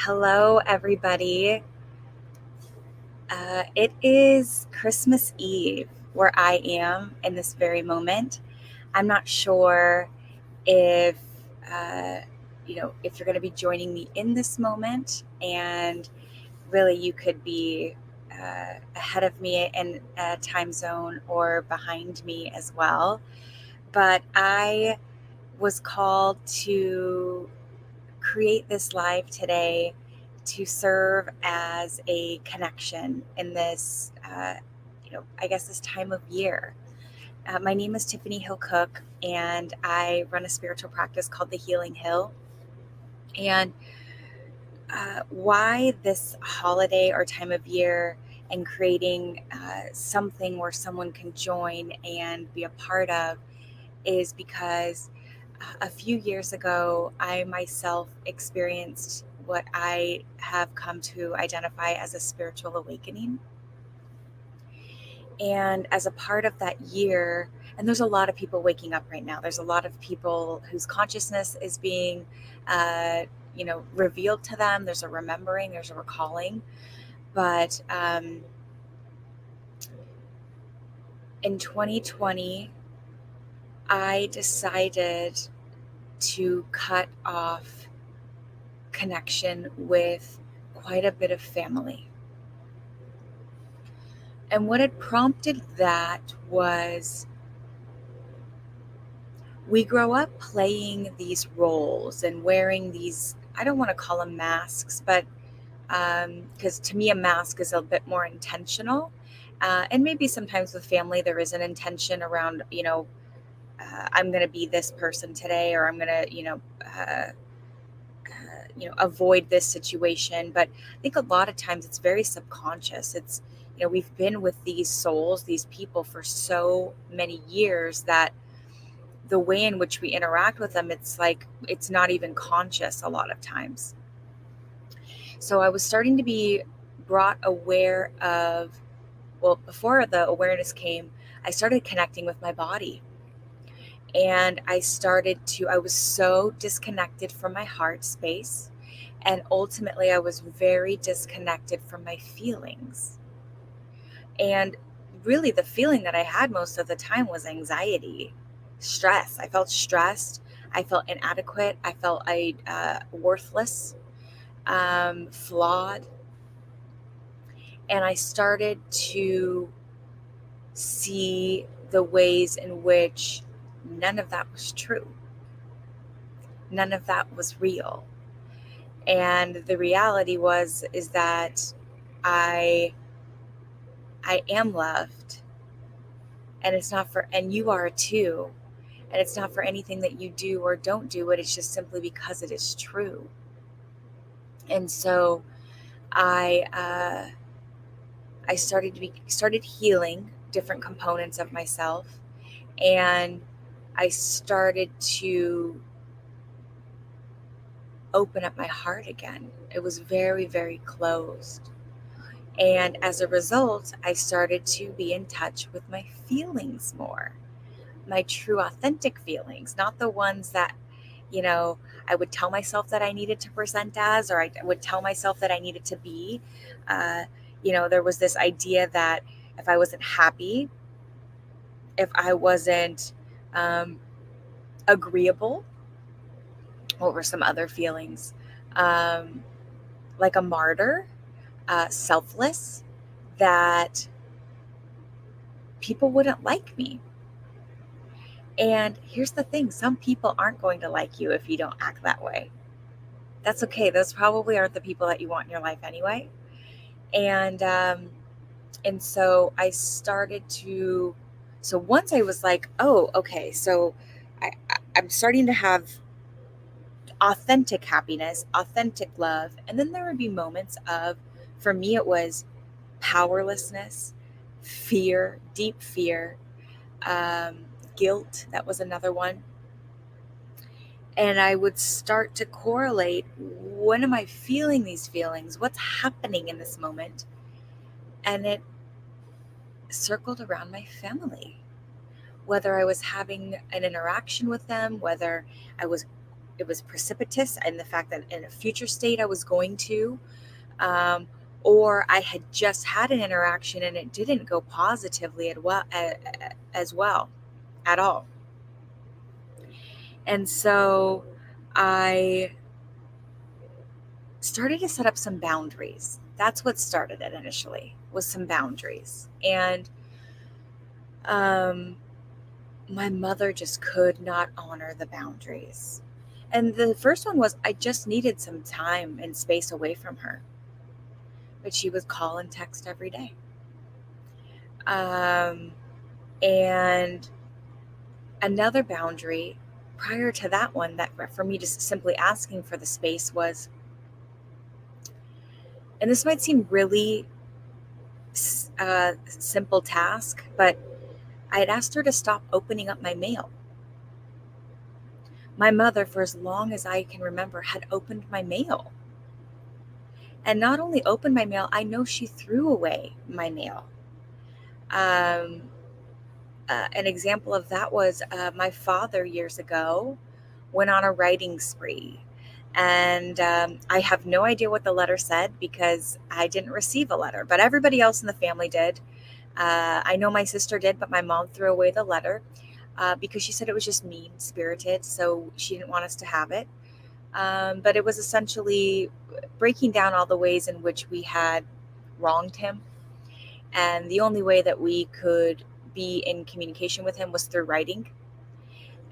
Hello, everybody. It is Christmas Eve where I am in this very moment. I'm not sure if uh, if you're going to be joining me in this moment, and really you could be ahead of me in a time zone or behind me as well. But I was called to create this live today to serve as a connection in this, I guess, this time of year. My name is Tiffany Hill Cook, and I run a spiritual practice called the Healing Hill. And why this holiday or time of year and creating something where someone can join and be a part of is because a few years ago, I myself experienced what I have come to identify as a spiritual awakening. And as a part of that year, and there's a lot of people waking up right now. There's a lot of people whose consciousness is being, uh, revealed to them. There's a remembering, there's a recalling. But in 2020, I decided to cut off connection with quite a bit of family. And what had prompted that was we grow up playing these roles and wearing these, I don't want to call them masks, but because to me, a mask is a bit more intentional. And maybe sometimes with family, there is an intention around, I'm going to be this person today, or I'm going to, avoid this situation. But I think a lot of times it's very subconscious. It's, we've been with these souls, these people for so many years that the way in which we interact with them, it's like it's not even conscious a lot of times. So I was starting to be brought aware of, well, before the awareness came, I started connecting with my body. And I was so disconnected from my heart space. And ultimately, I was very disconnected from my feelings. And really, the feeling that I had most of the time was anxiety, stress. I felt stressed. I felt inadequate. I felt worthless, flawed. And I started to see the ways in which none of that was true. None of that was real. And the reality is that I I am loved, and it's not for, and you are too. And it's not for anything that you do or don't do it. It's just simply because it is true. And so I I started healing different components of myself, and I started to open up my heart again. It was very, very closed. And as a result, I started to be in touch with my feelings more, my true, authentic feelings, not the ones that, you know, I would tell myself that I needed to present as, or I would tell myself that I needed to be. Uh, there was this idea that if I wasn't happy, if I wasn't um, agreeable, what were some other feelings? Um, like a martyr, selfless, that people wouldn't like me. And here's the thing, some people aren't going to like you if you don't act that way. That's okay. Those probably aren't the people that you want in your life anyway. And so I started to, so once I was like, oh, okay, so I'm starting to have authentic happiness, authentic love. And then there would be moments of, for me, it was powerlessness, fear, deep fear, um, guilt. That was another one. And I would start to correlate, when am I feeling these feelings? What's happening in this moment? And it circled around my family, whether I was having an interaction with them, whether I was it was precipitous, and the fact that in a future state I was going to, um, or I had just had an interaction and it didn't go positively as well at all. And so I started to set up some boundaries. That's what started it initially, was some boundaries. And um, my mother just could not honor the boundaries. And the first one was I just needed some time and space away from her. But she would call and text every day. Um, and another boundary prior to that one, that for me just simply asking for the space was, and this might seem really simple task, but I had asked her to stop opening up my mail. My mother, for as long as I can remember, had opened my mail. And not only opened my mail, I know she threw away my mail. Um, an example of that was my father years ago went on a writing spree. And I have no idea what the letter said because I didn't receive a letter, but everybody else in the family did. I know my sister did, but my mom threw away the letter because she said it was just mean spirited. So she didn't want us to have it. But it was essentially breaking down all the ways in which we had wronged him. And the only way that we could be in communication with him was through writing.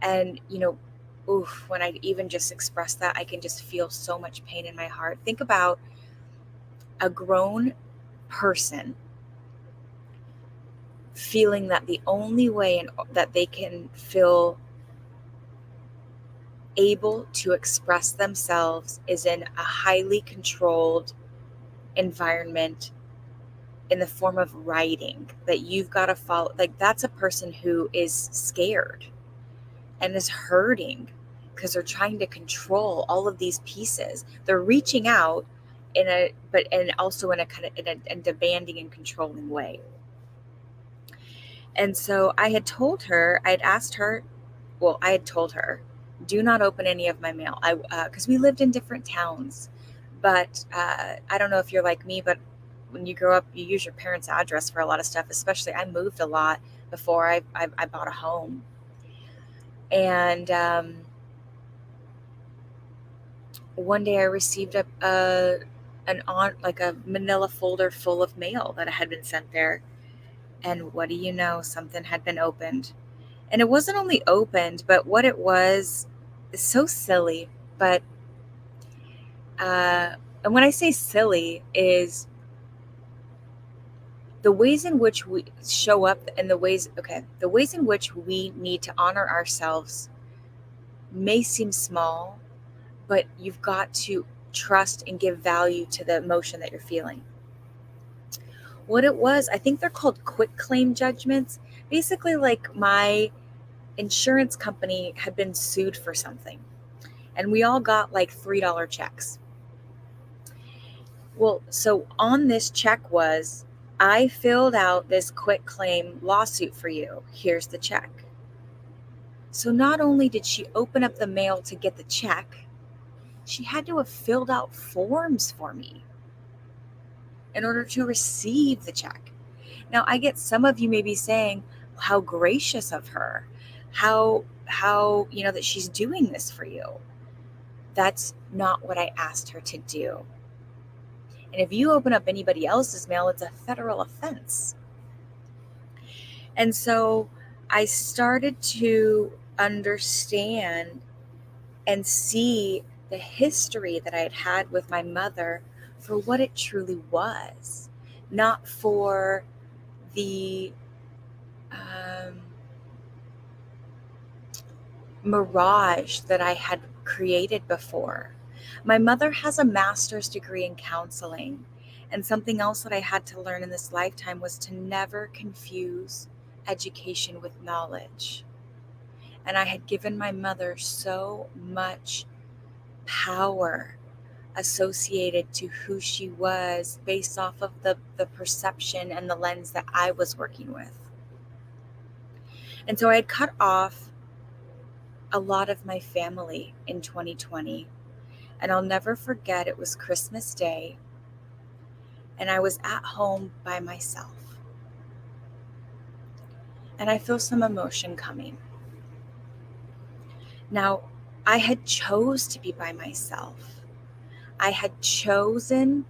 And, oof, when I even just express that, I can just feel so much pain in my heart. Think about a grown person feeling that the only way that they can feel able to express themselves is in a highly controlled environment in the form of writing, that you've got to follow. Like, that's a person who is scared and is hurting because they're trying to control all of these pieces. They're reaching out and also in a kind of in a demanding and controlling way. And so I had told her, I had told her, do not open any of my mail. Because we lived in different towns, but I don't know if you're like me, but when you grow up, you use your parents' address for a lot of stuff. Especially, I moved a lot before I bought a home, and one day I received like a manila folder full of mail that had been sent there. And what do you know? Something had been opened. And it wasn't only opened, but what it was is so silly. But, and when I say silly, is the ways in which we show up and the ways in which we need to honor ourselves may seem small, but you've got to trust and give value to the emotion that you're feeling. What it was, I think they're called quick claim judgments. Basically, like, my insurance company had been sued for something, and we all got like $3 checks. Well, so on this check was, I filled out this quick claim lawsuit for you. Here's the check. So not only did she open up the mail to get the check, she had to have filled out forms for me in order to receive the check. Now, I get some of you may be saying, how gracious of her, how that she's doing this for you. That's not what I asked her to do. And if you open up anybody else's mail, it's a federal offense. And so I started to understand and see the history that I had had with my mother for what it truly was, not for the mirage that I had created before. My mother has a master's degree in counseling, and something else that I had to learn in this lifetime was to never confuse education with knowledge. And I had given my mother so much power associated to who she was based off of the perception and the lens that I was working with. And so I had cut off a lot of my family in 2020. And I'll never forget, it was Christmas Day, and I was at home by myself. And I feel some emotion coming. Now, I had chose to be by myself. I had chosen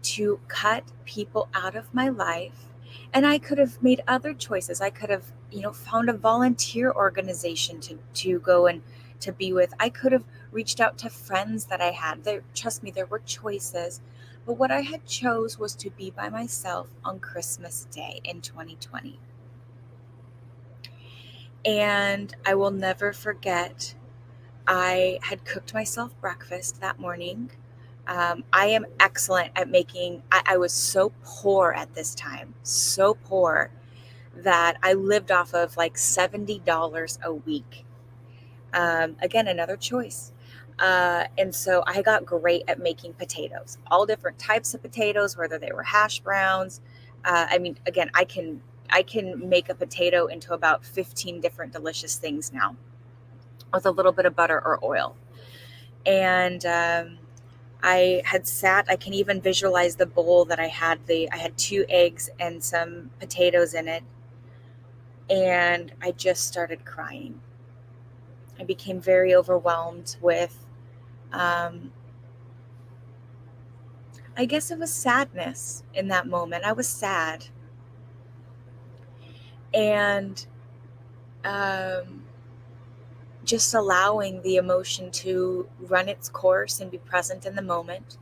to cut people out of my life, and I could have made other choices. I could have, found a volunteer organization to go and to be with. I could have reached out to friends that I had. Trust me, there were choices. But what I had chose was to be by myself on Christmas Day in 2020. And I will never forget, I had cooked myself breakfast that morning. I am excellent at making, I was so poor at this time, so poor that I lived off of like $70 a week. Again, another choice. And so I got great at making potatoes, all different types of potatoes, whether they were hash browns. Again, I can make a potato into about 15 different delicious things now with a little bit of butter or oil. And I can even visualize the bowl that I had 2 eggs and some potatoes in it. And I just started crying. I became very overwhelmed with, um, I guess it was sadness in that moment. I was sad. And um, just allowing the emotion to run its course and be present in the moment.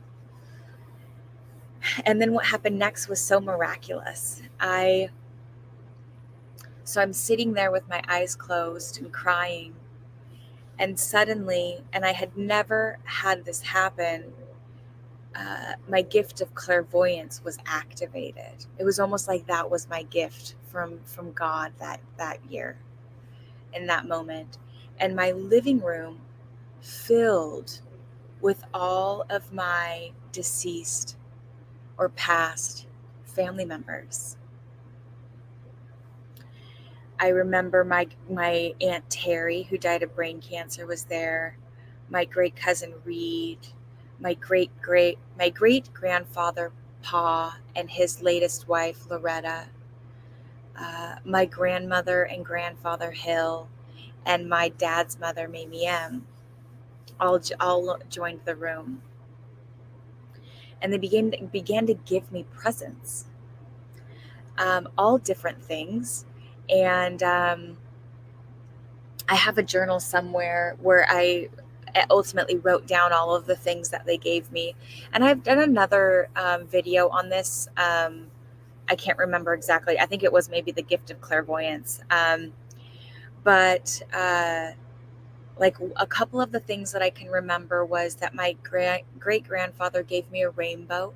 And then what happened next was so miraculous. So I'm sitting there with my eyes closed and crying. And suddenly, and I had never had this happen, my gift of clairvoyance was activated. It was almost like that was my gift from God that year, in that moment. And my living room filled with all of my deceased or past family members. I remember my Aunt Terry, who died of brain cancer, was there. My great cousin Reed, my great grandfather Pa and his latest wife Loretta, my grandmother and grandfather Hill, and my dad's mother Mamie M. All joined the room, and they began to give me presents, all different things, and I have a journal somewhere where I ultimately wrote down all of the things that they gave me. And I've done another video on this. I can't remember exactly. I think it was maybe the gift of clairvoyance. But like a couple of the things that I can remember was that my great grandfather gave me a rainbow.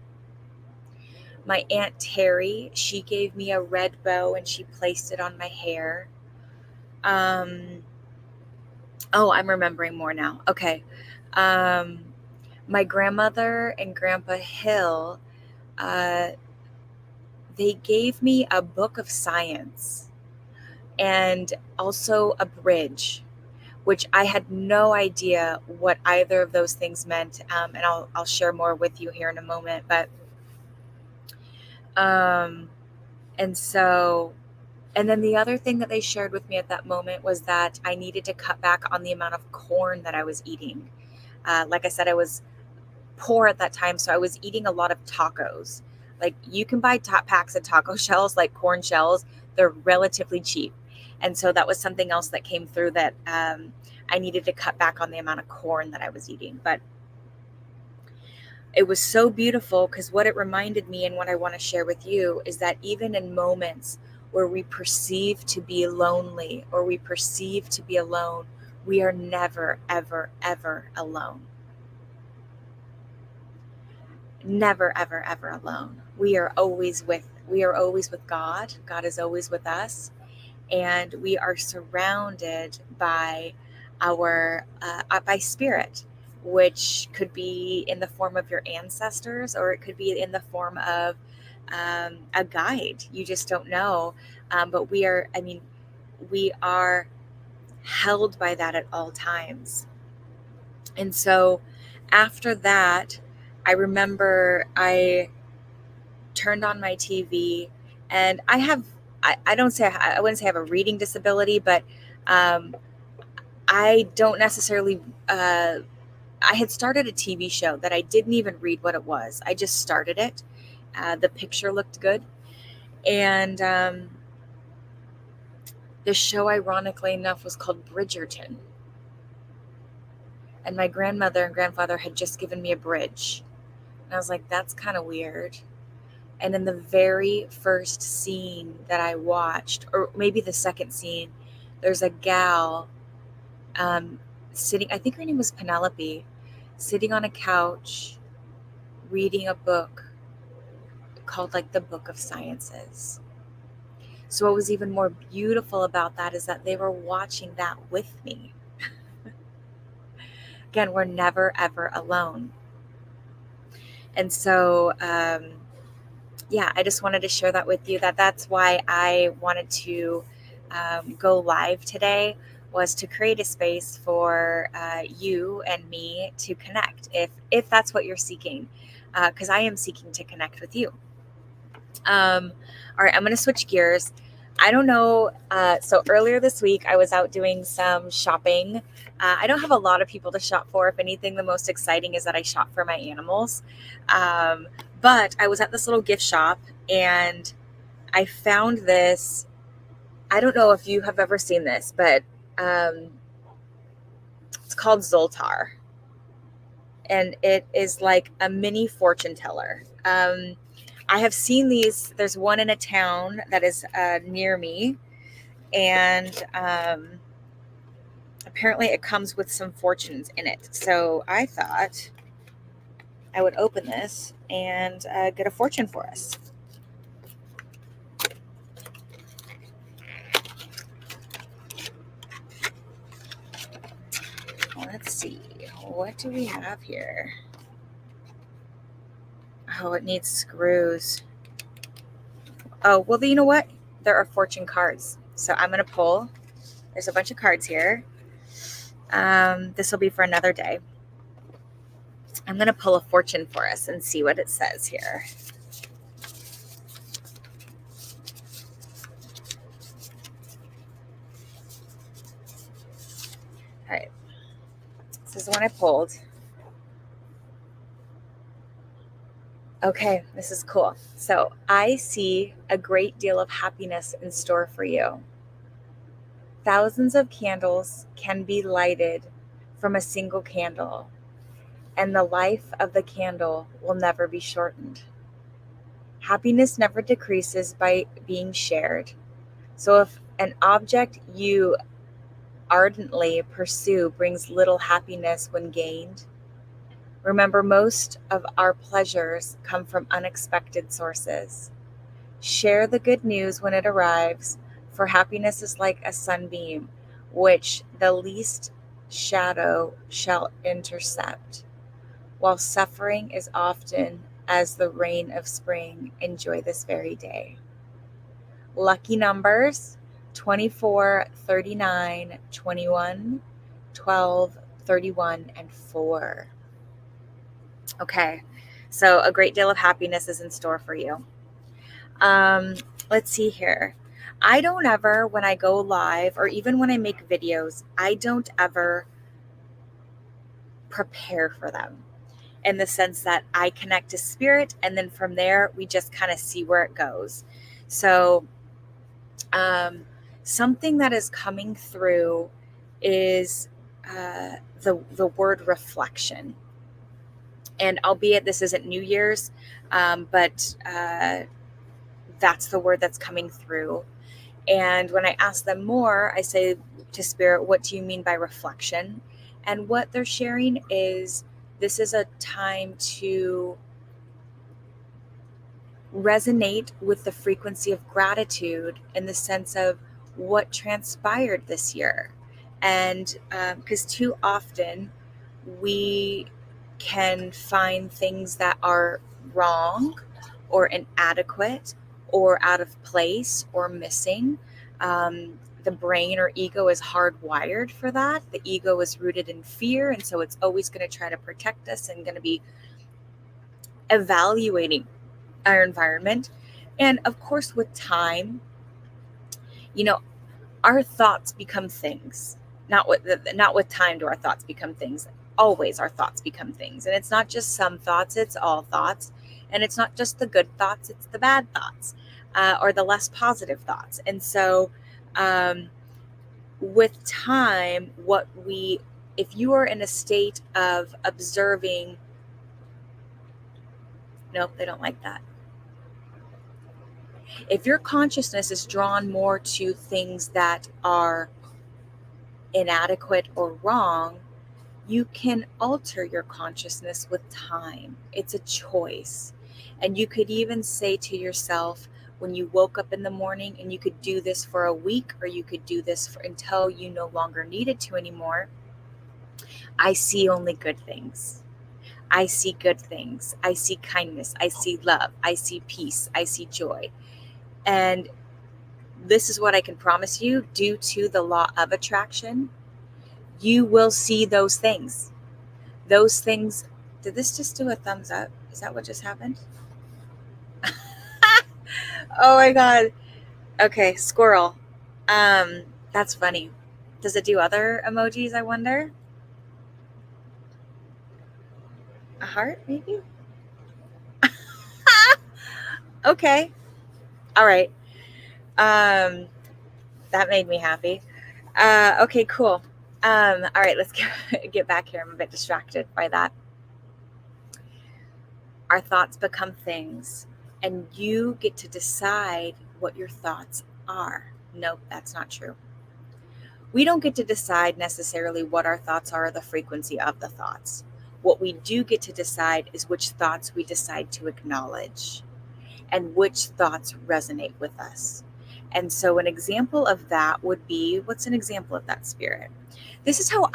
My Aunt Terry, she gave me a red bow and she placed it on my hair. Um, Oh, I'm remembering more now. Okay. Um, my grandmother and Grandpa Hill, uh, they gave me a book of science and also a bridge, which I had no idea what either of those things meant. And I'll share more with you here in a moment. But um, and so and then the other thing that they shared with me at that moment was that I needed to cut back on the amount of corn that I was eating. Like I said, I was poor at that time, so I was eating a lot of tacos. Like you can buy top packs of taco shells, like corn shells. They're relatively cheap, and so that was something else that came through that I needed to cut back on the amount of corn that I was eating. But it was so beautiful because what it reminded me and what I want to share with you is that even in moments where we perceive to be lonely or we perceive to be alone, we are never, ever, ever alone. Never, ever, ever alone. We are always with God. God is always with us, and we are surrounded by our by spirit, which could be in the form of your ancestors, or it could be in the form of a guide. You just don't know. But we are. I mean, we are held by that at all times. And so after that, I remember I turned on my TV, and I don't say, I wouldn't say I have a reading disability, but um, I don't necessarily, I had started a TV show that I didn't even read what it was. I just started it. The picture looked good. And the show, ironically enough, was called Bridgerton. And my grandmother and grandfather had just given me a bridge. And I was like, that's kind of weird. And in the very first scene that I watched, or maybe the second scene, there's a gal um, sitting, I think her name was Penelope, sitting on a couch reading a book called like the Book of Sciences. So what was even more beautiful about that is that they were watching that with me. Again, we're never ever alone. And so yeah, I just wanted to share that with you, that that's why I wanted to go live today, was to create a space for you and me to connect, if that's what you're seeking, because I am seeking to connect with you. All right, I'm going to switch gears. I don't know. So earlier this week, I was out doing some shopping. I don't have a lot of people to shop for. If anything, the most exciting is that I shop for my animals. Um, but I was at this little gift shop, and I found this. I don't know if you have ever seen this, but um, it's called Zoltar. And it is like a mini fortune teller. I have seen these. There's one in a town that is near me, and apparently it comes with some fortunes in it. So I thought I would open this and get a fortune for us. Let's see. What do we have here? Oh, it needs screws. Oh, well, you know what? There are fortune cards. So I'm going to pull. There's a bunch of cards here. This will be for another day. I'm going to pull a fortune for us and see what it says here. All right. This is the one I pulled. Okay, this is cool. So I see a great deal of happiness in store for you. Thousands of candles can be lighted from a single candle, and the life of the candle will never be shortened. Happiness never decreases by being shared. So if an object you ardently pursue brings little happiness when gained, remember most of our pleasures come from unexpected sources. Share the good news when it arrives, for happiness is like a sunbeam, which the least shadow shall intercept, while suffering is often as the rain of spring. Enjoy this very day. Lucky numbers: 24, 39, 21, 12, 31, and 4. Okay, so a great deal of happiness is in store for you. Um, let's see here. I don't ever, when I go live or even when I make videos, I don't ever prepare for them, in the sense that I connect to spirit, and then from there we just kind of see where it goes. So something that is coming through is the word reflection. And albeit this isn't New Year's, but that's the word that's coming through. And when I ask them more, I say to Spirit, what do you mean by reflection? And what they're sharing is, this is a time to resonate with the frequency of gratitude, in the sense of what transpired this year. And because too often we can find things that are wrong or inadequate or out of place or missing. Um, the brain or ego is hardwired for that. The ego is rooted in fear, and so it's always going to try to protect us and going to be evaluating our environment. And of course, with time, you know, our thoughts become things. Not with time do our thoughts become things. Always our thoughts become things. And it's not just some thoughts, it's all thoughts. And it's not just the good thoughts, it's the bad thoughts, or the less positive thoughts. And so with time, if you are in a state of observing, nope, they don't like that. If your consciousness is drawn more to things that are inadequate or wrong, you can alter your consciousness with time. It's a choice. And you could even say to yourself when you woke up in the morning, and you could do this for a week, or you could do this until you no longer needed to anymore. I see only good things. I see good things. I see kindness. I see love. I see peace. I see joy. And this is what I can promise you, due to the law of attraction, you will see those things. Those things. Did this just do a thumbs up? Is that what just happened? Oh my God. Okay, squirrel. That's funny. Does it do other emojis, I wonder? A heart, maybe? Okay. All right. That made me happy. Okay, cool. All right, let's get back here. I'm a bit distracted by that. Our thoughts become things, and you get to decide what your thoughts are. Nope, that's not true. We don't get to decide necessarily what our thoughts are or the frequency of the thoughts. What we do get to decide is which thoughts we decide to acknowledge and which thoughts resonate with us. And so an example of that would be, what's an example of that, Spirit? This is how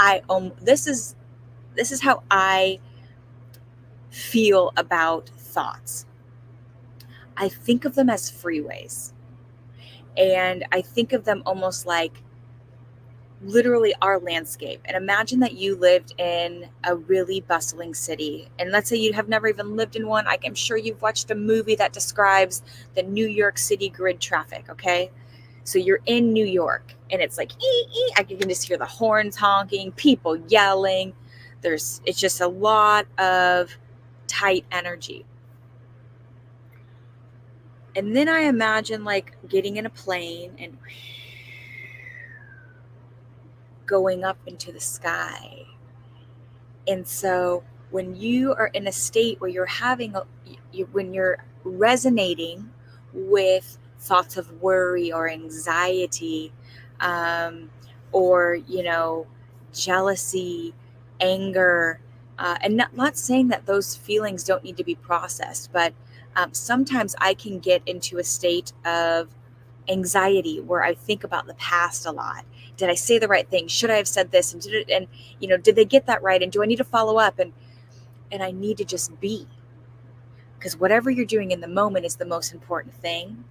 I feel about thoughts. I think of them as freeways. And I think of them almost like literally our landscape. And imagine that you lived in a really bustling city. And let's say you have never even lived in one. I'm sure you've watched a movie that describes the New York City grid traffic, okay? So you're in New York, and it's like, you can just hear the horns honking, people yelling. It's just a lot of tight energy. And then I imagine like getting in a plane and going up into the sky. And so when you are in a state where when you're resonating with thoughts of worry or anxiety, or, jealousy, anger, and not saying that those feelings don't need to be processed, but sometimes I can get into a state of anxiety where I think about the past a lot. Did I say the right thing? Should I have said this? And did they get that right? And do I need to follow up? And I need to just be, because whatever you're doing in the moment is the most important thing.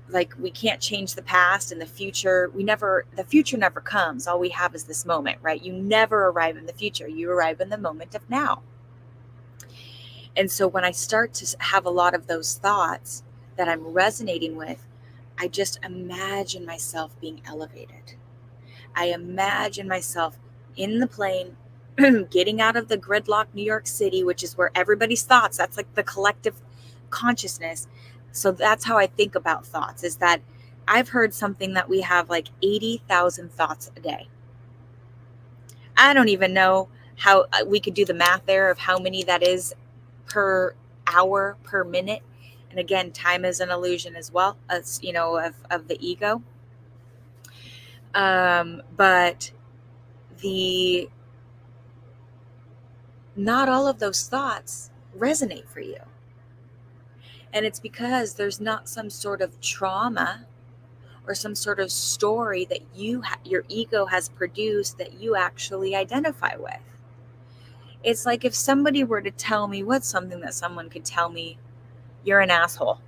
Like we can't change the past and the future. The future never comes. All we have is this moment, right? You never arrive in the future. You arrive in the moment of now. And so when I start to have a lot of those thoughts that I'm resonating with, I just imagine myself being elevated. I imagine myself in the plane, getting out of the gridlock New York City, which is where everybody's thoughts, that's like the collective consciousness. So that's how I think about thoughts, is that I've heard something that we have like 80,000 thoughts a day. I don't even know how we could do the math there of how many that is per hour, per minute. And again, time is an illusion as well, as of the ego. But not all of those thoughts resonate for you. And it's because there's not some sort of trauma or some sort of story that your ego has produced that you actually identify with. It's like if somebody were to tell me, what's something that someone could tell me? You're an asshole.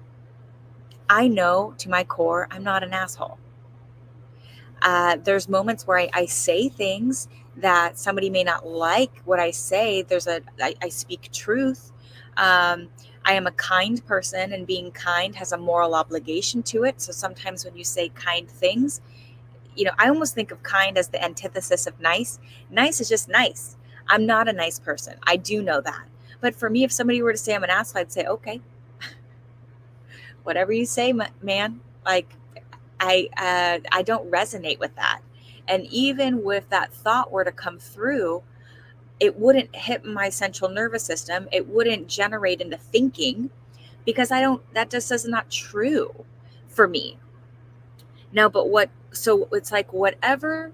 I know to my core, I'm not an asshole. There's moments where I say things that somebody may not like what I say. I speak truth. I am a kind person, and being kind has a moral obligation to it. So sometimes when you say kind things, I almost think of kind as the antithesis of nice. Nice is just nice. I'm not a nice person. I do know that. But for me, if somebody were to say I'm an asshole, I'd say, okay, whatever you say, man. Like, I don't resonate with that. And even if that thought were to come through, it wouldn't hit my central nervous system. It wouldn't generate into thinking, because I don't. That just is not true for me. Now, but what? So it's like whatever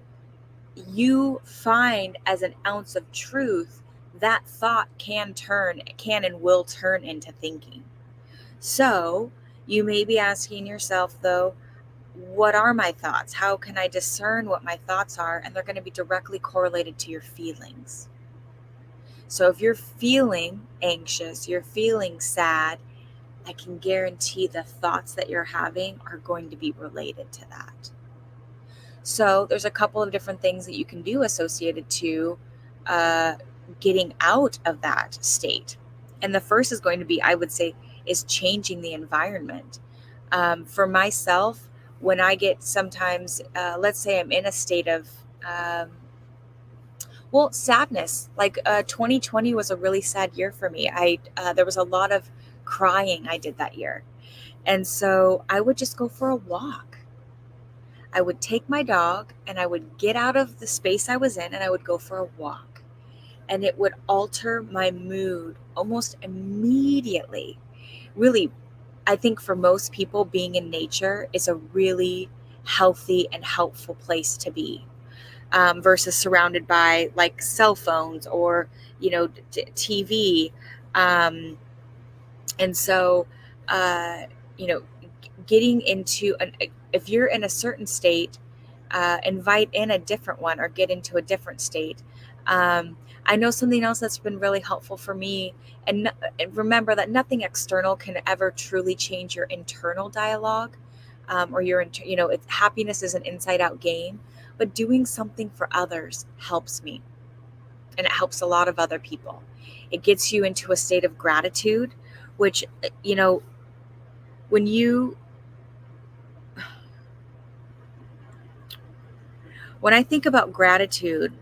you find as an ounce of truth, that thought can and will turn into thinking. So you may be asking yourself, though, what are my thoughts? How can I discern what my thoughts are? And they're going to be directly correlated to your feelings. So if you're feeling anxious, you're feeling sad, I can guarantee the thoughts that you're having are going to be related to that. So there's a couple of different things that you can do associated to uh, getting out of that state. And the first is going to be, I would say, is changing the environment. For myself, when I get sometimes, let's say I'm in a state of, um, sadness. Like 2020 was a really sad year for me. There was a lot of crying I did that year, and so I would just go for a walk. I would take my dog and I would get out of the space I was in and I would go for a walk. And it would alter my mood almost immediately. Really, I think for most people, being in nature is a really healthy and helpful place to be, versus surrounded by like cell phones or, TV. Um, and so, uh, you know, getting into if you're in a certain state, invite in a different one or get into a different state. I know something else that's been really helpful for me, and remember that nothing external can ever truly change your internal dialogue, or happiness is an inside out game, but doing something for others helps me, and it helps a lot of other people. It gets you into a state of gratitude, which, when you when I think about gratitude,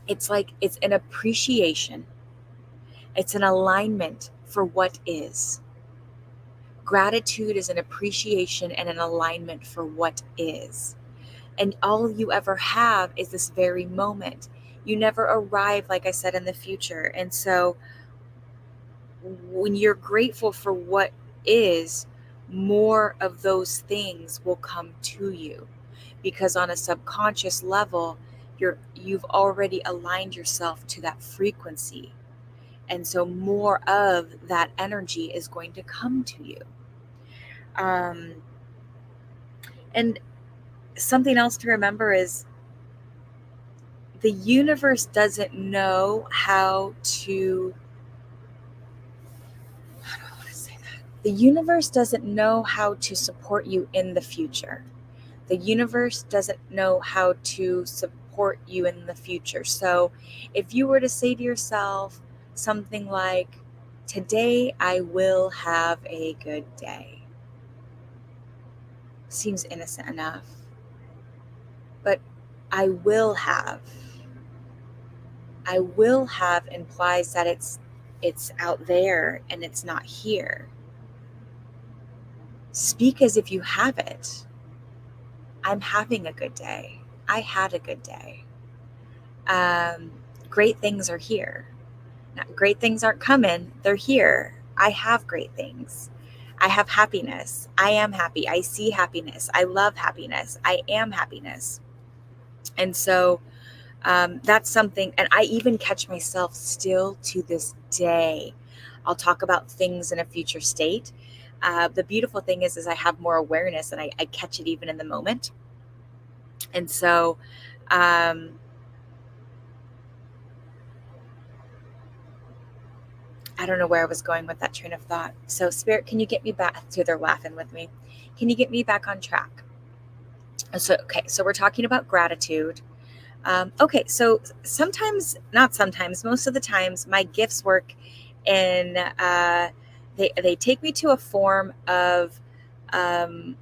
it's like it's an appreciation, it's an alignment for what is. Gratitude is an appreciation and an alignment for what is. And all you ever have is this very moment. You never arrive, like I said, in the future. And so when you're grateful for what is, more of those things will come to you, because on a subconscious level, you've already aligned yourself to that frequency, and so more of that energy is going to come to you. um, and something else to remember is the universe doesn't know how to how do I want to say that? The universe doesn't know how to support you in the future. The universe doesn't know how to support you in the future. So if you were to say to yourself something like, today I will have a good day, seems innocent enough. But I will have, I will have implies that it's out there and it's not here. Speak as if you have it. I'm having a good day. I had a good day. Um, Great things are here. Now, great things aren't coming, they're here. I have great things. I have happiness. I am happy. I see happiness. I love happiness. I am happiness. And so that's something, and I even catch myself still to this day. I'll talk about things in a future state. The beautiful thing is I have more awareness, and I catch it even in the moment. And so, um, I don't know where I was going with that train of thought. So, Spirit, can you get me back to, they're laughing with me? Can you get me back on track? So, okay, so we're talking about gratitude. Okay, so sometimes, not sometimes, most of the times, my gifts work in, they take me to a form of, um,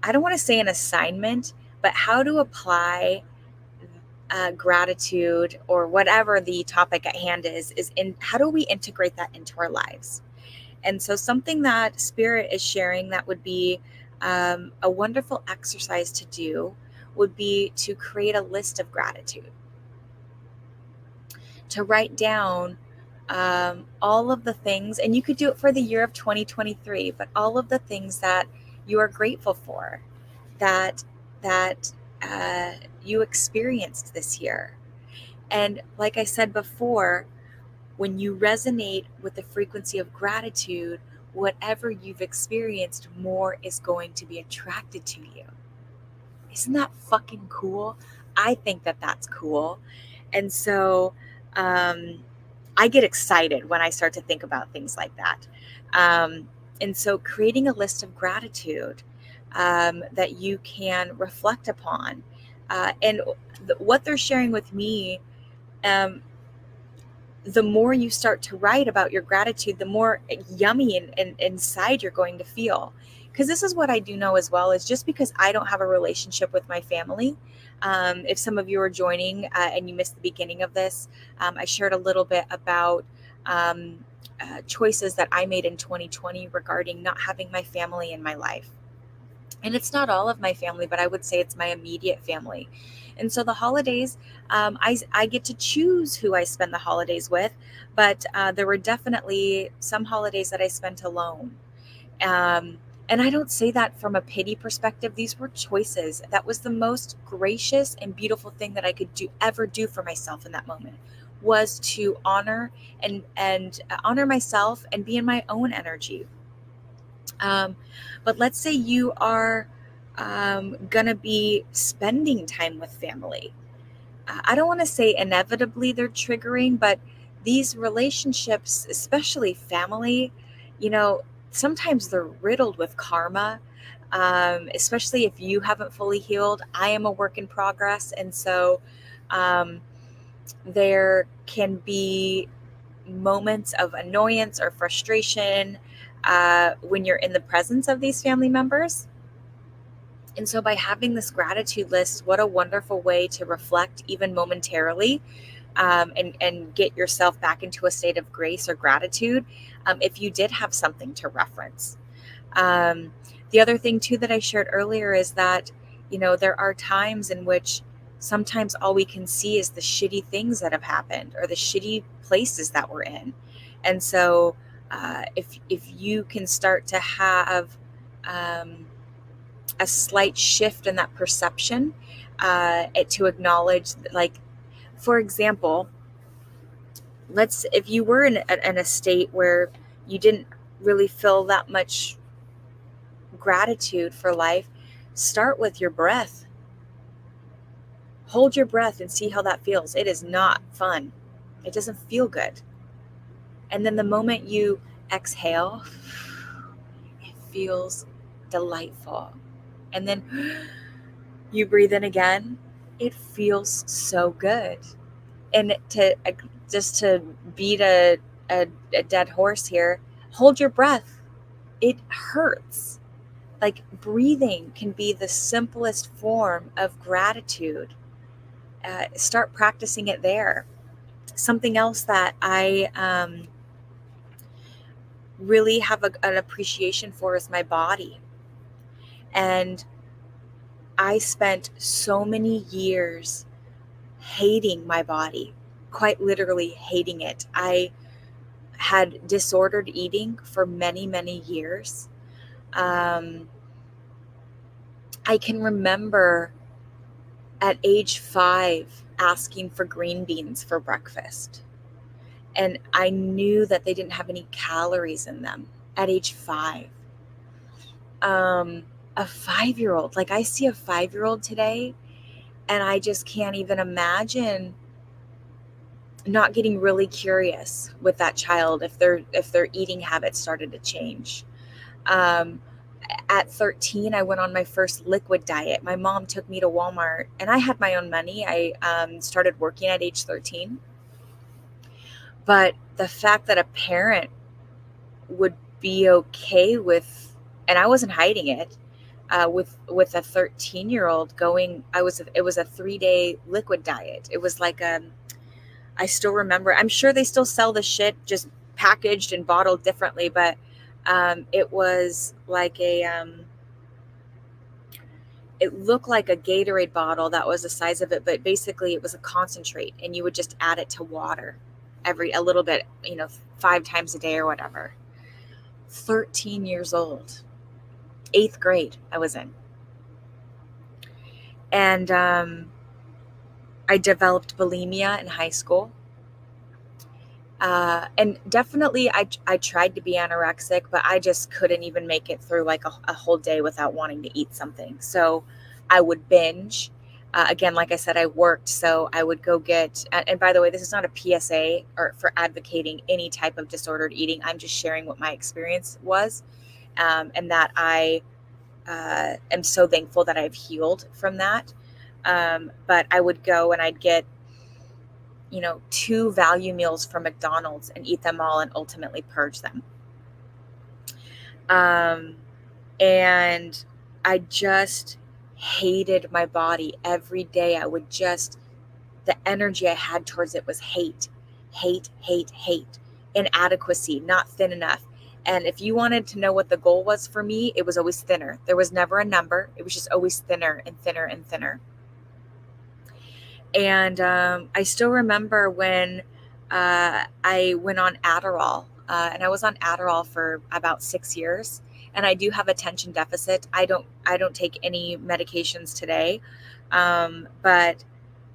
I don't want to say an assignment, but how to apply gratitude or whatever the topic at hand is in how do we integrate that into our lives. And so, something that Spirit is sharing that would be a wonderful exercise to do would be to create a list of gratitude, to write down all of the things, and you could do it for the year of 2023, but all of the things that you are grateful for, that that uh, you experienced this year. And like I said before, when you resonate with the frequency of gratitude, whatever you've experienced, more is going to be attracted to you. Isn't that fucking cool? I think that that's cool. And so um, I get excited when I start to think about things like that. Um, and so creating a list of gratitude that you can reflect upon. And what they're sharing with me, um, the more you start to write about your gratitude, the more yummy and inside you're going to feel. Because this is what I do know as well, is just because I don't have a relationship with my family. If some of you are joining and you missed the beginning of this, I shared a little bit about choices that I made in 2020 regarding not having my family in my life. And it's not all of my family, but I would say it's my immediate family. And so the holidays, I get to choose who I spend the holidays with, but there were definitely some holidays that I spent alone. Um, and I don't say that from a pity perspective. These were choices. That was the most gracious and beautiful thing that I could ever do for myself in that moment, was to honor and honor myself and be in my own energy. Um, but let's say you are going to be spending time with family. I don't want to say inevitably they're triggering, but these relationships, especially family, you know, sometimes they're riddled with karma, especially if you haven't fully healed. I am a work in progress. And so um, there can be moments of annoyance or frustration when you're in the presence of these family members. And so, by having this gratitude list, what a wonderful way to reflect, even momentarily, and get yourself back into a state of grace or gratitude if you did have something to reference. Um, the other thing, too, that I shared earlier is that, there are times in which sometimes all we can see is the shitty things that have happened or the shitty places that we're in. And so, if you can start to have um, a slight shift in that perception, to acknowledge, like, for example, if you were in a state where you didn't really feel that much gratitude for life, start with your breath. Hold your breath and see how that feels. It is not fun. It doesn't feel good. And then the moment you exhale, it feels delightful. And then you breathe in again, it feels so good. And just to beat a dead horse here, hold your breath. It hurts. Like, breathing can be the simplest form of gratitude. Start practicing it there. Something else that I really have an appreciation for is my body. And I spent so many years hating my body, quite literally hating it. I had disordered eating for many, many years. Um, I can remember at age 5 asking for green beans for breakfast. And I knew that they didn't have any calories in them at age 5. A 5-year old, like, I see a 5-year old today, and I just can't even imagine not getting really curious with that child if their eating habits started to change. Um, At 13, I went on my first liquid diet. My mom took me to Walmart, and I had my own money. I started working at age 13. But the fact that a parent would be okay with, and I wasn't hiding it, with a 13-year-old going, it was a 3-day liquid diet. It was like, I still remember, I'm sure they still sell the shit, just packaged and bottled differently, but it was like it looked like a Gatorade bottle that was the size of it, but basically it was a concentrate, and you would just add it to water a little bit, 5 times a day or whatever. 13 years old, 8th grade I was in. And I developed bulimia in high school. And definitely I tried to be anorexic, but I just couldn't even make it through like a whole day without wanting to eat something. So I would binge. Again, like I said, I worked, so I would go get, and by the way, this is not a PSA or for advocating any type of disordered eating. I'm just sharing what my experience was, and that I am so thankful that I've healed from that. But I would go and I'd get 2 value meals from McDonald's and eat them all and ultimately purge them. And I just hated my body every day. The energy I had towards it was hate, hate, hate, hate, inadequacy, not thin enough. And if you wanted to know what the goal was for me, it was always thinner. There was never a number. It was just always thinner and thinner and thinner. And I still remember when I went on Adderall, and I was on Adderall for about 6 years. And I do have attention deficit. I don't take any medications today, but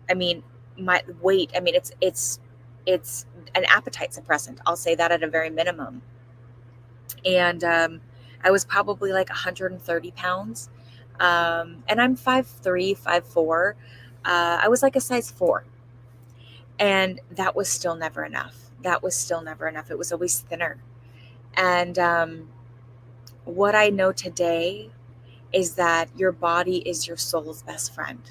I mean, my weight. I mean, it's an appetite suppressant. I'll say that at a very minimum. And I was probably like 130 pounds, and I'm 5'3", 5'4". I was like a size 4. And that was still never enough. That was still never enough. It was always thinner. And what I know today is that your body is your soul's best friend.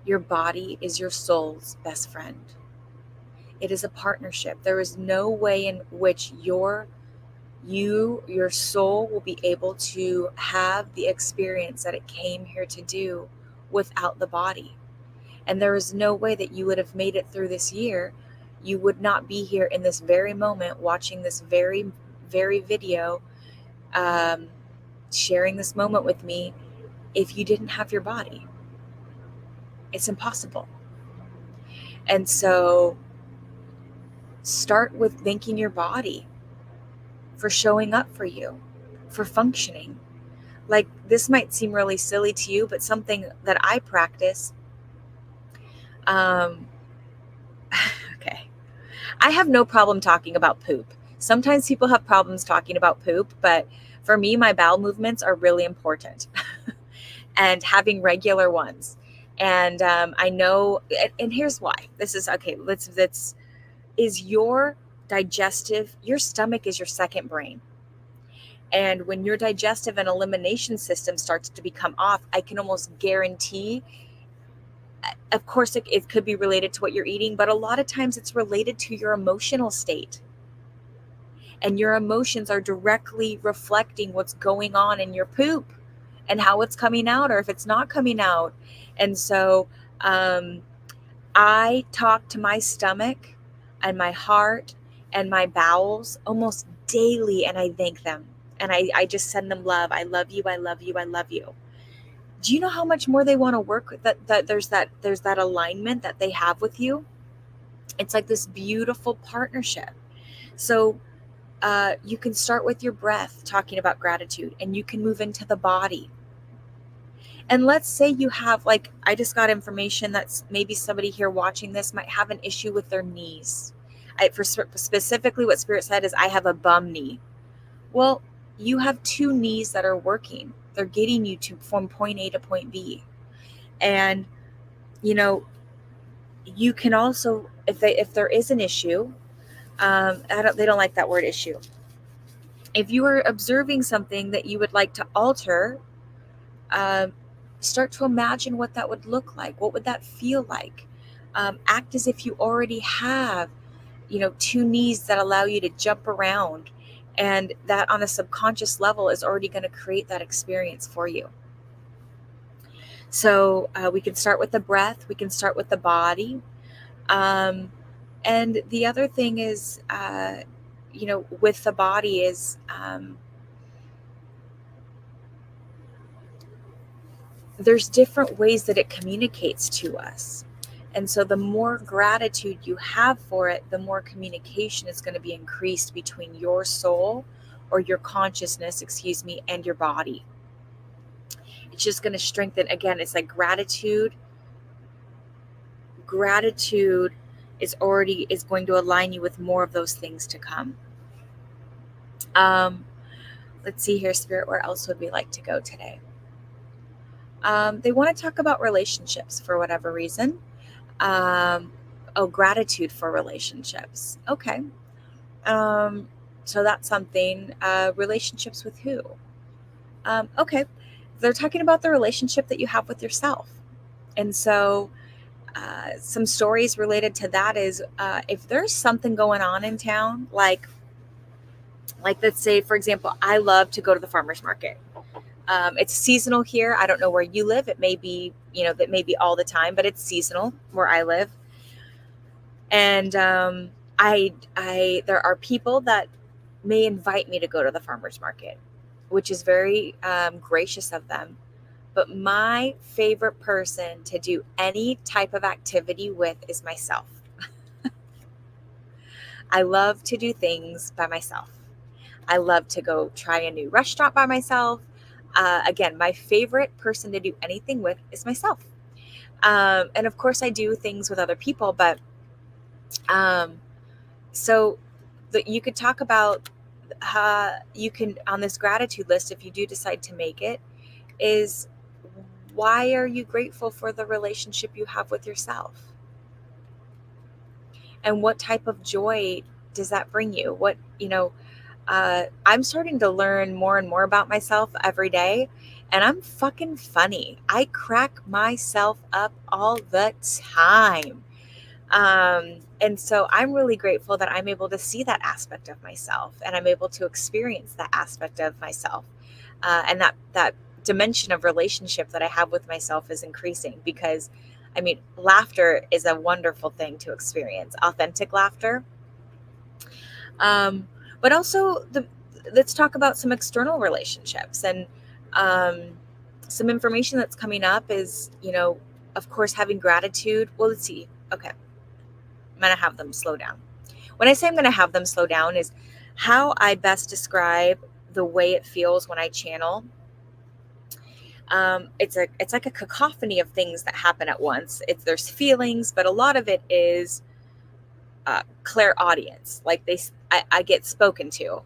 Your body is your soul's best friend. It is a partnership. There is no way in which your soul will be able to have the experience that it came here to do without the body. And there is no way that you would have made it through this year. You would not be here in this very moment watching this very, very video, sharing this moment with me, if you didn't have your body. It's impossible. And so start with thanking your body for showing up for you, for functioning. Like, this might seem really silly to you, but something that I practice, okay. I have no problem talking about poop. Sometimes people have problems talking about poop, but for me, my bowel movements are really important and having regular ones. And I know, and here's why. This is, okay, is your your stomach is your second brain. And when your digestive and elimination system starts to become off, I can almost guarantee, of course, it could be related to what you're eating, but a lot of times it's related to your emotional state. And your emotions are directly reflecting what's going on in your poop and how it's coming out or if it's not coming out. And so I talk to my stomach and my heart and my bowels almost daily, and I thank them. And I just send them love. I love you. I love you. I love you. Do you know how much more they want to work with, that there's that alignment that they have with you? It's like this beautiful partnership. So you can start with your breath, talking about gratitude, and you can move into the body. And let's say you have, like, I just got information that maybe somebody here watching this might have an issue with their knees. Specifically what Spirit said is, I have a bum knee. Well, you have 2 knees that are working. They're getting you from point A to point B. And, you can also, if there is an issue, they don't like that word issue. If you are observing something that you would like to alter, um, start to imagine what that would look like. What would that feel like? Act as if you already have, two knees that allow you to jump around. And that on a subconscious level is already going to create that experience for you. So we can start with the breath, we can start with the body. Um, and the other thing is, with the body is, there's different ways that it communicates to us. And so the more gratitude you have for it, the more communication is going to be increased between your soul or your consciousness, excuse me, and your body. It's just going to strengthen. Again, it's like gratitude. Gratitude is going to align you with more of those things to come. Um, let's see here, Spirit, where else would we like to go today? They want to talk about relationships for whatever reason. Gratitude for relationships. Okay. Um, so that's something. Relationships with who? Okay. They're talking about the relationship that you have with yourself. And so, some stories related to that is, if there's something going on in town, like let's say, for example, I love to go to the farmer's market. It's seasonal here. I don't know where you live. It may be, that may be all the time, but it's seasonal where I live. And there are people that may invite me to go to the farmer's market, which is very gracious of them. But my favorite person to do any type of activity with is myself. I love to do things by myself. I love to go try a new restaurant by myself. Again, my favorite person to do anything with is myself. And of course, I do things with other people, but um, so you could talk about, you can, on this gratitude list, if you do decide to make it, is why are you grateful for the relationship you have with yourself? And what type of joy does that bring you? I'm starting to learn more and more about myself every day, and I'm fucking funny. I crack myself up all the time. And so I'm really grateful that I'm able to see that aspect of myself, and I'm able to experience that aspect of myself. And that dimension of relationship that I have with myself is increasing because, I mean, laughter is a wonderful thing to experience, authentic laughter. Um, but also, let's talk about some external relationships, and um, some information that's coming up is, of course, having gratitude. Well, let's see. Okay, I'm going to have them slow down. When I say I'm going to have them slow down is how I best describe the way it feels when I channel. It's like a cacophony of things that happen at once. There's feelings, but a lot of it is clairaudience. Like I get spoken to,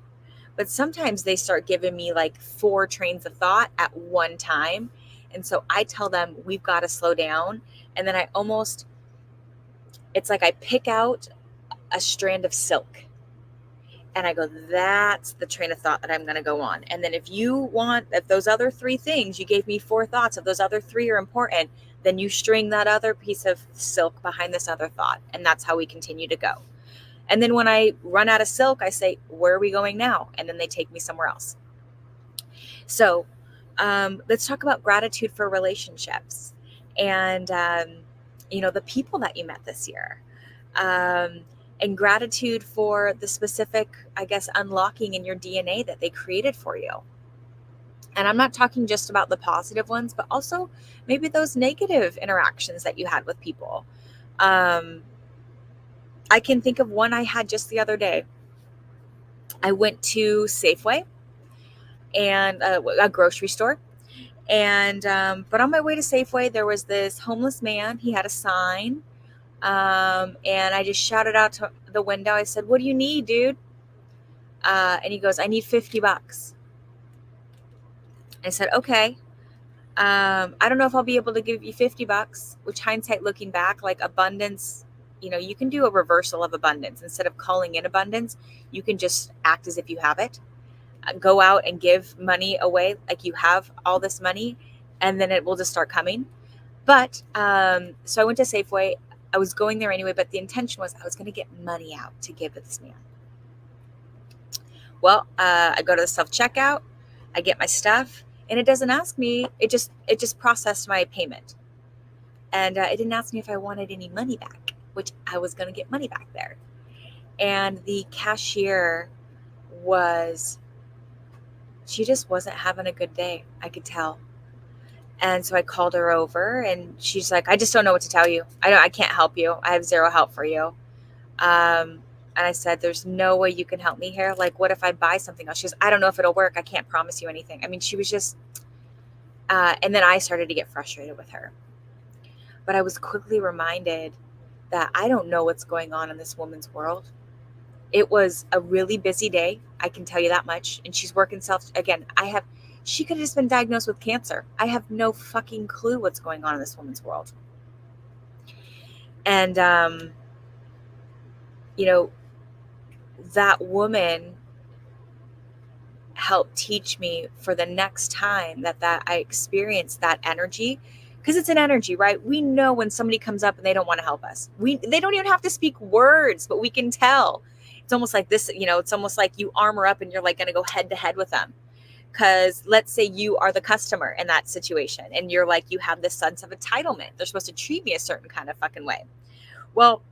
but sometimes they start giving me like 4 trains of thought at one time, and so I tell them we've got to slow down, and then it's like I pick out a strand of silk. And I go, that's the train of thought that I'm going to go on. And then if those other 3 things, you gave me 4 thoughts, if those other 3 are important, then you string that other piece of silk behind this other thought. And that's how we continue to go. And then when I run out of silk, I say, where are we going now? And then they take me somewhere else. So let's talk about gratitude for relationships and, the people that you met this year. And gratitude for the specific, I guess, unlocking in your DNA that they created for you. And I'm not talking just about the positive ones, but also maybe those negative interactions that you had with people. I can think of one I had just the other day. I went to Safeway and a grocery store. And but on my way to Safeway, there was this homeless man. He had a sign. And I just shouted out to the window. I said, "What do you need, dude?" And he goes, "I need $50." I said, "Okay. I don't know if I'll be able to give you $50, which hindsight looking back, like abundance, you can do a reversal of abundance. Instead of calling in abundance, you can just act as if you have it. go out and give money away, like you have all this money, and then it will just start coming. But so I went to Safeway. I was going there anyway, but the intention was I was going to get money out to give to this man. Well, I go to the self checkout, I get my stuff, and it doesn't ask me. It just processed my payment, and it didn't ask me if I wanted any money back, which I was going to get money back there. And the cashier was, she just wasn't having a good day. I could tell. And so I called her over, and she's like, I just don't know what to tell you. I can't help you. I have zero help for you. And I said, there's no way you can help me here. Like, what if I buy something else? She goes, I don't know if it'll work. I can't promise you anything. I mean, she was just, and then I started to get frustrated with her. But I was quickly reminded that I don't know what's going on in this woman's world. It was a really busy day. I can tell you that much. And she's working again, she could have just been diagnosed with cancer. I have no fucking clue what's going on in this woman's world. And, that woman helped teach me for the next time that I experience that energy, because it's an energy, right? We know when somebody comes up and they don't want to help us. They don't even have to speak words, but we can tell. It's almost like this, it's almost like you armor up and you're like going to go head to head with them. Because let's say you are the customer in that situation and you're like, you have this sense of entitlement. They're supposed to treat me a certain kind of fucking way. Well,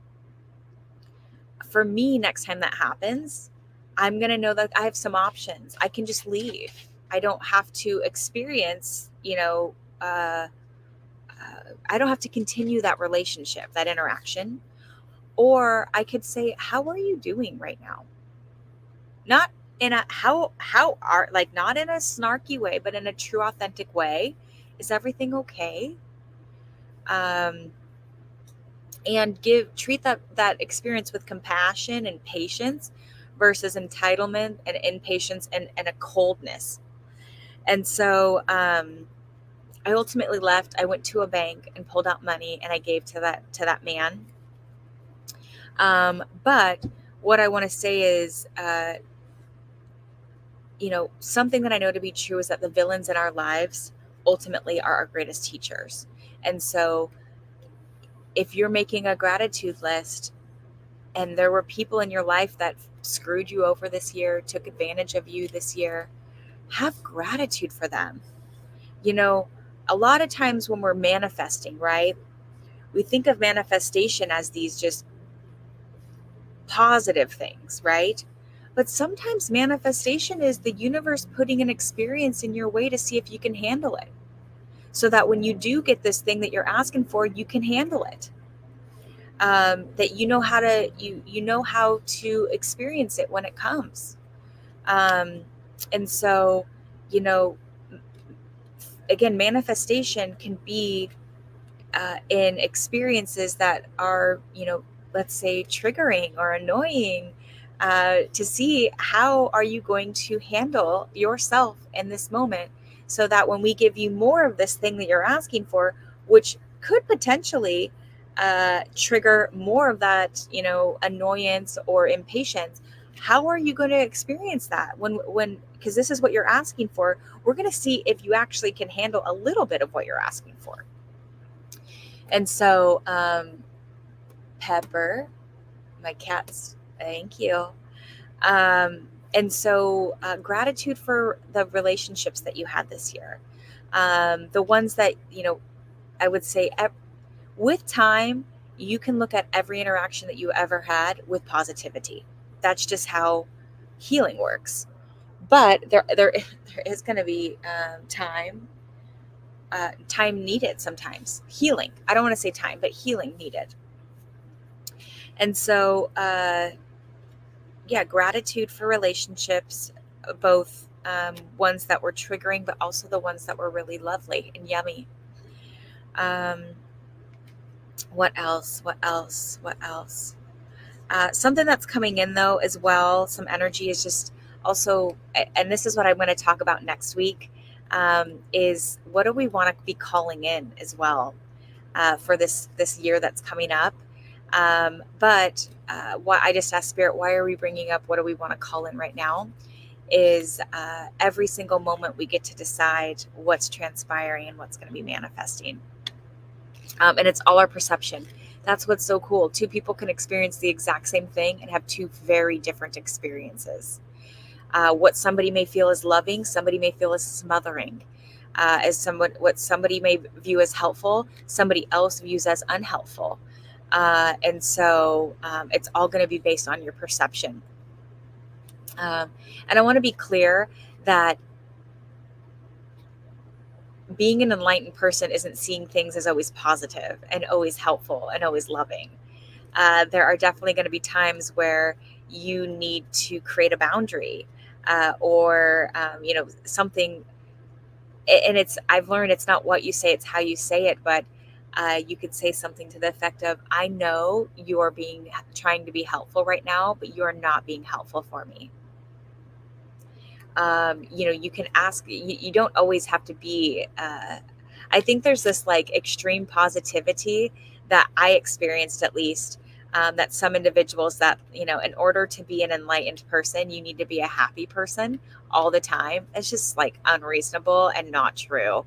for me, next time that happens, I'm going to know that I have some options. I can just leave. I don't have to experience, I don't have to continue that relationship, that interaction. Or I could say, how are you doing right now? Not in a, how are, like, not in a snarky way, but in a true, authentic way. Is everything okay? And treat that experience with compassion and patience versus entitlement and impatience and a coldness. And so I ultimately left. I went to a bank and pulled out money and I gave to that man. But what I want to say is, something that I know to be true is that the villains in our lives ultimately are our greatest teachers. And so if you're making a gratitude list and there were people in your life that screwed you over this year, took advantage of you this year, have gratitude for them. A lot of times when we're manifesting, right, we think of manifestation as these just positive things, right? But sometimes manifestation is the universe putting an experience in your way to see if you can handle it. So that when you do get this thing that you're asking for, you can handle it. That you know how to experience it when it comes. And so, again, manifestation can be in experiences that are, let's say triggering or annoying, to see how are you going to handle yourself in this moment, so that when we give you more of this thing that you're asking for, which could potentially trigger more of that, annoyance or impatience, how are you going to experience that when because this is what you're asking for. We're going to see if you actually can handle a little bit of what you're asking for. And so, Pepper, my cat's, thank you. And so, gratitude for the relationships that you had this year. The ones that, I would say with time, you can look at every interaction that you ever had with positivity. That's just how healing works. But there is going to be time needed sometimes. Healing. I don't want to say time, but healing needed. And so, gratitude for relationships, both ones that were triggering, but also the ones that were really lovely and yummy. What else? Something that's coming in, though, as well, some energy is just also, and this is what I'm going to talk about next week, is what do we want to be calling in as well for this year that's coming up. But what I just asked Spirit, why are we bringing up what do we want to call in right now? is every single moment we get to decide what's transpiring and what's going to be manifesting. And it's all our perception. That's what's so cool. Two people can experience the exact same thing and have two very different experiences. What somebody may feel as loving, somebody may feel as smothering. What somebody may view as helpful, somebody else views as unhelpful. And so it's all going to be based on your perception. And I want to be clear that being an enlightened person isn't seeing things as always positive and always helpful and always loving. There are definitely going to be times where you need to create a boundary, or something. And I've learned it's not what you say, it's how you say it. But you could say something to the effect of, I know you are trying to be helpful right now, but you are not being helpful for me. You can ask, you don't always have to be, I think there's this like extreme positivity that I experienced, at least, that some individuals that, in order to be an enlightened person, you need to be a happy person all the time. It's just like unreasonable and not true.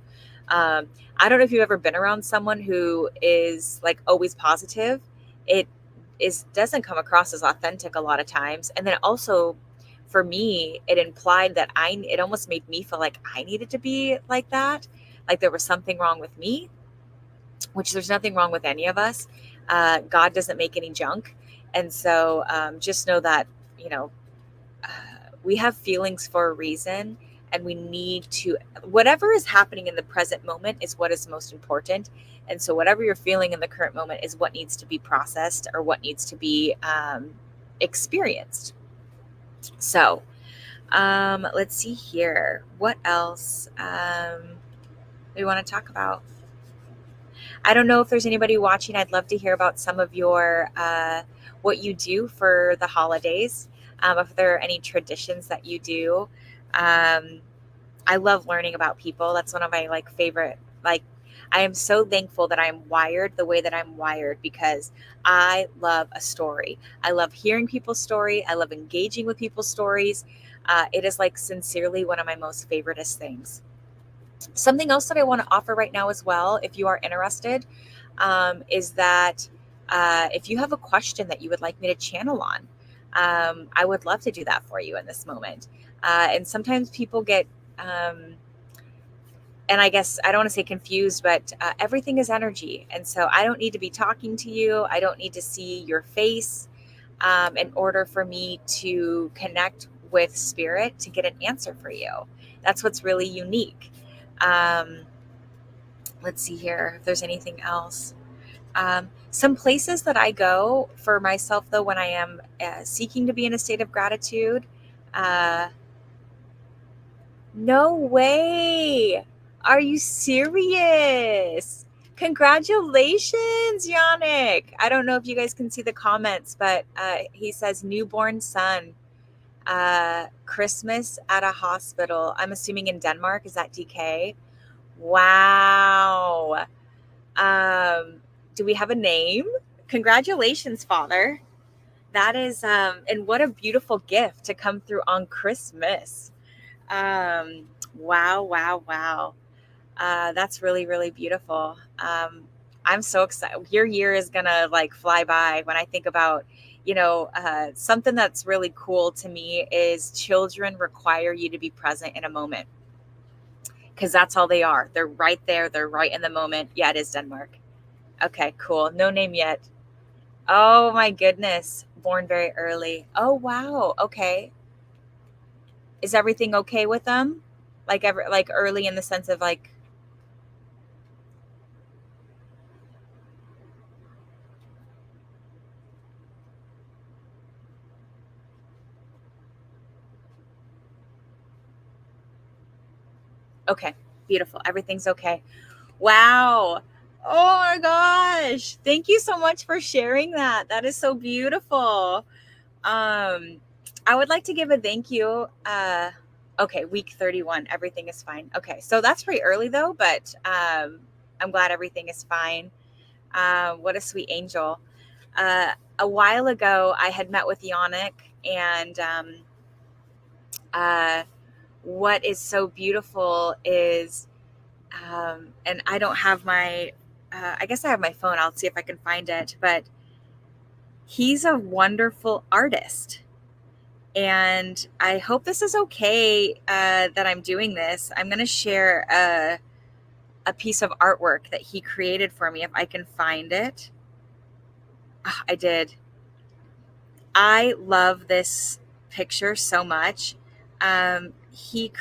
Um, I don't know if you've ever been around someone who is like always positive. It doesn't come across as authentic a lot of times. And then also, for me, it implied that it almost made me feel like I needed to be like that, like there was something wrong with me, which there's nothing wrong with any of us. God doesn't make any junk. And so just know that, you know, uh, we have feelings for a reason, and we need to, whatever is happening in the present moment is what is most important. And so whatever you're feeling in the current moment is what needs to be processed, or what needs to be experienced. So, let's see here. What else we want to talk about? I don't know if there's anybody watching. I'd love to hear about some of your what you do for the holidays. If there are any traditions that you do. I love learning about people. That's one of my like favorite. Like, I am so thankful that I'm wired the way that I'm wired, because I love a story. I love hearing people's story. I love engaging with people's stories. It is like sincerely one of my most favoriteest things. Something else that I want to offer right now as well, if you are interested, is that if you have a question that you would like me to channel on, I would love to do that for you in this moment. And sometimes people get, and I guess I don't want to say confused, but everything is energy. And so I don't need to be talking to you. I don't need to see your face in order for me to connect with spirit to get an answer for you. That's what's really unique. Um, let's see here if there's anything else. Some places that I go for myself, though, when I am seeking to be in a state of gratitude. Uh, no way. Are you serious? Congratulations, Yannick. I don't know if you guys can see the comments, but he says newborn son, Christmas at a hospital. I'm assuming in Denmark. Is that DK? Wow. Um, do we have a name? Congratulations, Father. That is, and what a beautiful gift to come through on Christmas. Wow, wow, wow. That's really, really beautiful. I'm so excited. Your year is gonna like fly by when I think about, something that's really cool to me is children require you to be present in a moment, because that's all they are. They're right there. They're right in the moment. Yeah, it is Denmark. Okay, cool. No name yet. Oh my goodness. Born very early. Oh wow. Okay. Is everything okay with them? Like early in the sense of like, okay, beautiful. Everything's okay. Wow. Oh my gosh. Thank you so much for sharing that. That is so beautiful. Um, I would like to give a thank you. Okay, week 31, everything is fine. Okay, so that's pretty early though, but I'm glad everything is fine. What a sweet angel. A while ago, I had met with Yannick, and Uh, what is so beautiful is, and I don't have my, I guess I have my phone. I'll see if I can find it. But he's a wonderful artist. And I hope this is okay that I'm doing this. I'm going to share a piece of artwork that he created for me if I can find it. Ah, I did. I love this picture so much. He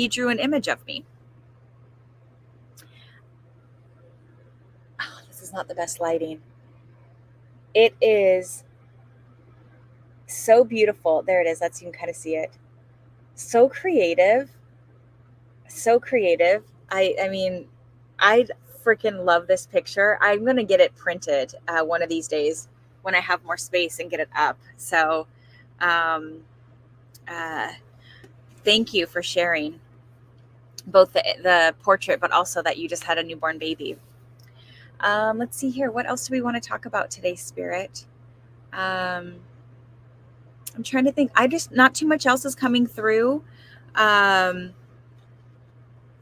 drew an image of me. Oh, this is not the best lighting. It is so beautiful. There it is. Let's you can kind of see it. So creative. So creative. I mean, I freaking love this picture. I'm gonna get it printed one of these days when I have more space and get it up. So, um, uh, thank you for sharing both the portrait, but also that you just had a newborn baby. Let's see here. What else do we want to talk about today, Spirit? Um, I'm trying to think. I just not too much else is coming through. Um,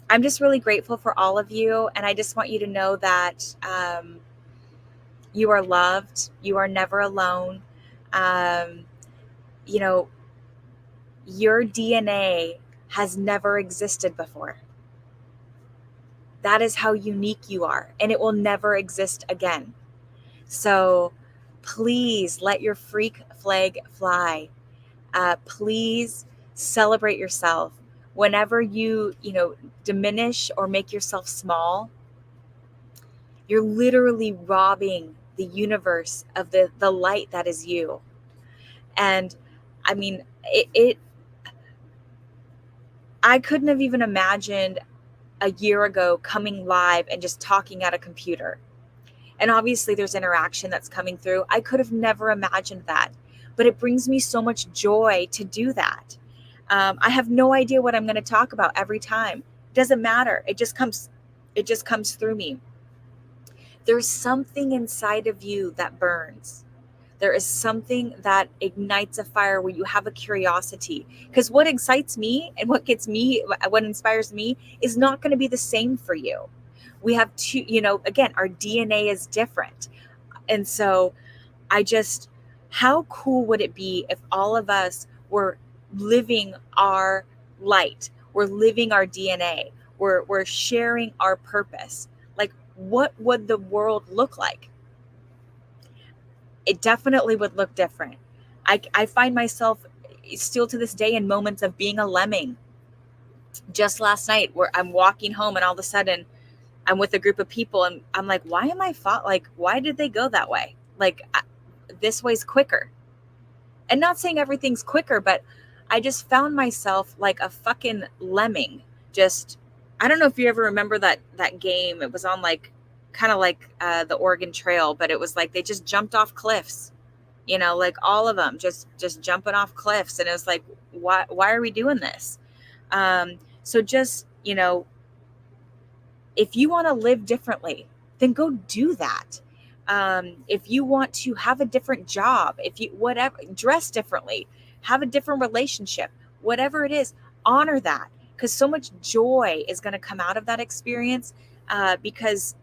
I'm just really grateful for all of you, and I just want you to know that you are loved. You are never alone. Um, you know, your DNA has never existed before. That is how unique you are, and it will never exist again. So please let your freak flag fly. Please celebrate yourself. Whenever you diminish or make yourself small, you're literally robbing the universe of the light that is you. And I mean, I couldn't have even imagined a year ago coming live and just talking at a computer. And obviously there's interaction that's coming through. I could have never imagined that, but it brings me so much joy to do that. I have no idea what I'm going to talk about every time. It doesn't matter. It just comes through me. There's something inside of you that burns. There is something that ignites a fire where you have a curiosity. Because what excites me and what inspires me is not going to be the same for you. We have again, our DNA is different. And so how cool would it be if all of us were living our light? We're living our DNA. We're sharing our purpose. Like, what would the world look like? It definitely would look different. I find myself still to this day in moments of being a lemming. Just last night, where I'm walking home and all of a sudden I'm with a group of people and I'm like, why am I like, why did they go that way? Like, this way's quicker. And not saying everything's quicker, but I just found myself like a fucking lemming. Just, I don't know if you ever remember that game. It was on like kind of like the Oregon Trail, but it was like they just jumped off cliffs. Like all of them just jumping off cliffs, and it was like, why are we doing this? So just if you want to live differently, then go do that. If you want to have a different job, if you whatever, dress differently, have a different relationship, whatever it is, honor that, because so much joy is going to come out of that experience. Because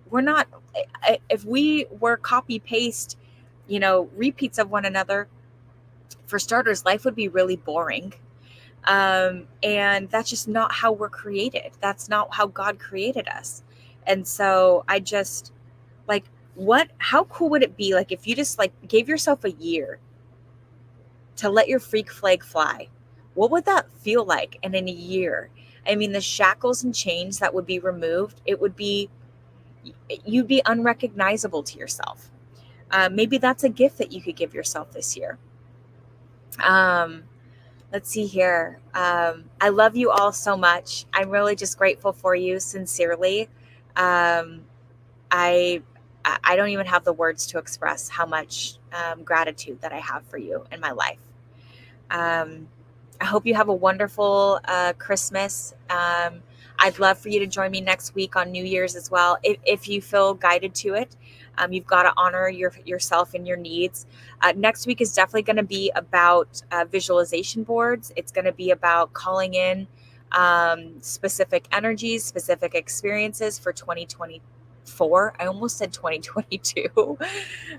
we're not, if we were copy paste, repeats of one another, for starters, life would be really boring. And that's just not how we're created. That's not how God created us. And so I just like, how cool would it be like if you just like gave yourself a year to let your freak flag fly? What would that feel like? And in a year, I mean, the shackles and chains that would be removed, you'd be unrecognizable to yourself. Maybe that's a gift that you could give yourself this year. Let's see here. I love you all so much. I'm really just grateful for you, sincerely. Um, I I don't even have the words to express how much gratitude that I have for you in my life. Um, I hope you have a wonderful Christmas. I'd love for you to join me next week on New Year's as well, if you feel guided to it. You've got to honor yourself and your needs. Next week is definitely going to be about visualization boards. It's going to be about calling in specific energies, specific experiences for 2024. I almost said 2022.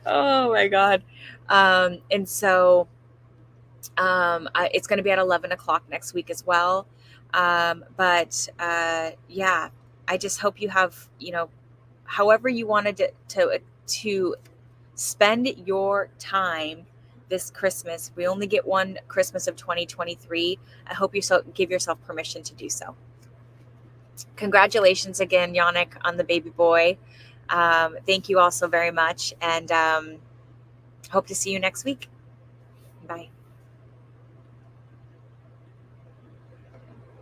Oh my God. And so it's going to be at 11 o'clock next week as well. Yeah, I just hope you have, however you wanted to spend your time this Christmas. We only get one Christmas of 2023. I hope you give yourself permission to do so. Congratulations again, Yannick, on the baby boy. Thank you all so very much, and hope to see you next week. Bye.